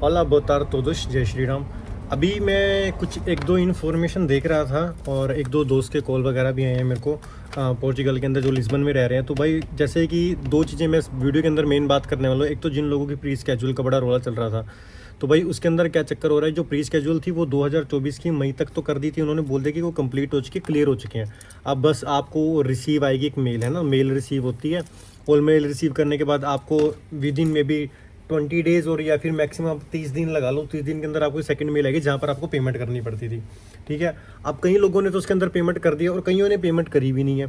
Hola, boa tarde todos, जय श्री राम। अभी मैं कुछ एक दो इन्फॉर्मेशन देख रहा था और एक दो दोस्त के कॉल वगैरह भी आए हैं मेरे को पोर्चुगल के अंदर जो लिस्बन में रह रहे हैं। तो भाई जैसे कि दो चीज़ें मैं इस वीडियो के अंदर मेन बात करने वाला हूँ। एक तो जिन लोगों की प्री स्केड्यूल का बड़ा रोला चल रहा था, तो भाई उसके अंदर क्या चक्कर हो रहा है। जो प्री स्केड्यूल थी वो 2024 की मई तक तो कर दी थी उन्होंने, बोल दिया कि वो कंप्लीट हो चुकी है, क्लियर हो चुके हैं। अब बस आपको रिसीव आएगी एक मेल, है ना, मेल रिसीव होती है और मेल रिसीव करने के बाद आपको विद इन में भी 20 डेज़ और या फिर मैक्सिमम आप 30 दिन लगा लो, 30 दिन के अंदर आपको सेकंड मेल आएगी जहाँ पर आपको पेमेंट करनी पड़ती थी। ठीक है, अब कई लोगों ने तो उसके अंदर पेमेंट कर दिया और कईयों ने पेमेंट करी भी नहीं है।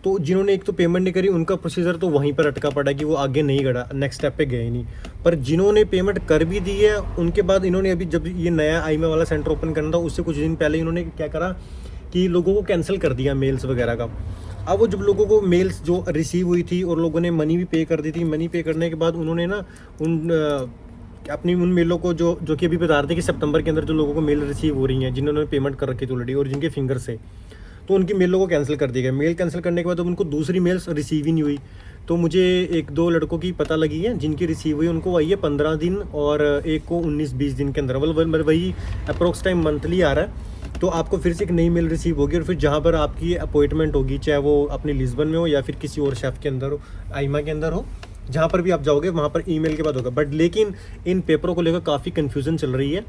तो जिन्होंने एक तो पेमेंट नहीं करी उनका प्रोसीजर तो वहीं पर अटका पड़ा कि वो आगे नहीं गढ़ा, नेक्स्ट स्टेप पे गए ही नहीं। पर जिन्होंने पेमेंट कर भी दी है उनके बाद इन्होंने अभी जब ये नया आईमा वाला सेंटर ओपन करना था उससे कुछ दिन पहले इन्होंने क्या करा कि लोगों को कैंसिल कर दिया मेल्स वगैरह का। अब वो जब लोगों को मेल्स जो रिसीव हुई थी और लोगों ने मनी भी पे कर दी थी, मनी पे करने के बाद उन्होंने ना अपनी उन मेलों को जो कि अभी बता रहे थे कि सितंबर के अंदर जो लोगों को मेल रिसीव हो रही हैं जिन्होंने पेमेंट कर रखी थी ऑलरेडी और जिनके फिंगर से, तो उनकी मेलों को कैंसिल कर दिया गया। मेल कैंसिल करने के बाद अब उनको दूसरी मेल्स रिसीव ही नहीं हुई। तो मुझे एक दो लड़कों की पता लगी है जिनकी रिसीव हुई, उनको आई है 15 दिन और एक को 19-20 दिन के अंदर, मतलब वही अप्रोक्स टाइम मंथली आ रहा है। तो आपको फिर से एक नई मेल रिसीव होगी और फिर जहाँ पर आपकी अपॉइंटमेंट होगी, चाहे वो अपने लिस्बन में हो या फिर किसी और शेफ के अंदर हो, आईमा के अंदर हो, जहाँ पर भी आप जाओगे वहाँ पर ईमेल के बाद होगा। बट लेकिन इन पेपरों को लेकर काफ़ी कन्फ्यूज़न चल रही है।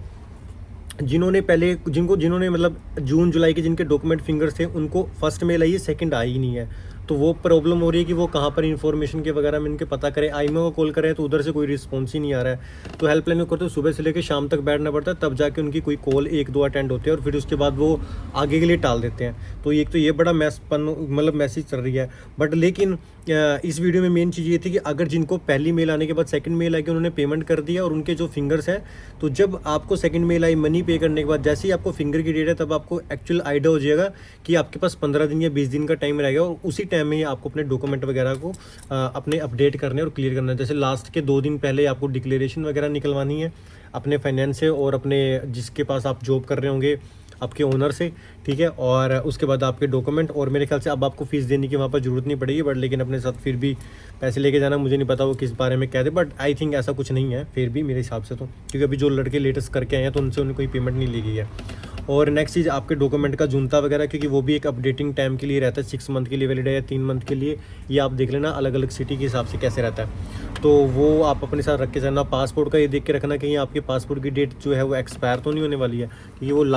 जिन्होंने मतलब जून जुलाई के जिनके डॉक्यूमेंट फिंगर्स थे उनको फर्स्ट मेल आई है, सेकंड आई ही नहीं है। तो वो प्रॉब्लम हो रही है कि वो कहाँ पर इन्फॉर्मेशन के वगैरह में इनके पता करें। आईमा को कॉल करें तो उधर से कोई रिस्पॉन्स ही नहीं आ रहा है। तो हेल्पलाइन को करते तो सुबह से लेकर शाम तक बैठना पड़ता है, तब जाके उनकी कोई कॉल एक दो अटेंड होते हैं और फिर उसके बाद वो आगे के लिए टाल देते हैं। तो एक तो ये बड़ा मतलब मैसेज चल रही है। बट लेकिन इस वीडियो में मेन चीज़ ये थी कि अगर जिनको पहली मेल आने के बाद सेकंड मेल आई कि उन्होंने पेमेंट कर दिया और उनके जो फिंगर्स हैं, तो जब आपको सेकंड मेल आई मनी पे करने के बाद जैसे ही आपको फिंगर की डेट है तब आपको एक्चुअल आइडिया हो जाएगा कि आपके पास 15 दिन या 20 दिन का टाइम रहेगा और उसी टाइम में ही आपको अपने डॉक्यूमेंट वगैरह को अपने अपडेट करने और क्लियर करना है। जैसे लास्ट के 2 दिन पहले आपको डिक्लेरेशन वगैरह निकलवानी है अपने फाइनेंस से और अपने जिसके पास आप जॉब कर रहे होंगे आपके ओनर से, ठीक है। और उसके बाद आपके डॉक्यूमेंट, और मेरे ख्याल से अब आपको फ़ीस देने की वहाँ पर ज़रूरत नहीं पड़ेगी, बट लेकिन अपने साथ फिर भी पैसे लेके जाना। मुझे नहीं पता वो किस बारे में कह दे, बट आई थिंक ऐसा कुछ नहीं है फिर भी मेरे हिसाब से तो, क्योंकि अभी जो लड़के लेटेस्ट करके आए हैं तो उनसे उन्हें कोई पेमेंट नहीं ली गई है। और नेक्स्ट चीज़ आपके डॉक्यूमेंट का जुनता वगैरह, क्योंकि वो भी एक अपडेटिंग टाइम के लिए रहता है, 6 मंथ के लिए वैलिड है या 3 मंथ के लिए, ये आप देख लेना अलग अलग सिटी के हिसाब से कैसे रहता है। तो वो आप अपने साथ रख के जाना। पासपोर्ट का ये देख के रखना कहीं आपके पासपोर्ट की डेट जो है वो एक्सपायर तो नहीं होने वाली है, क्योंकि वो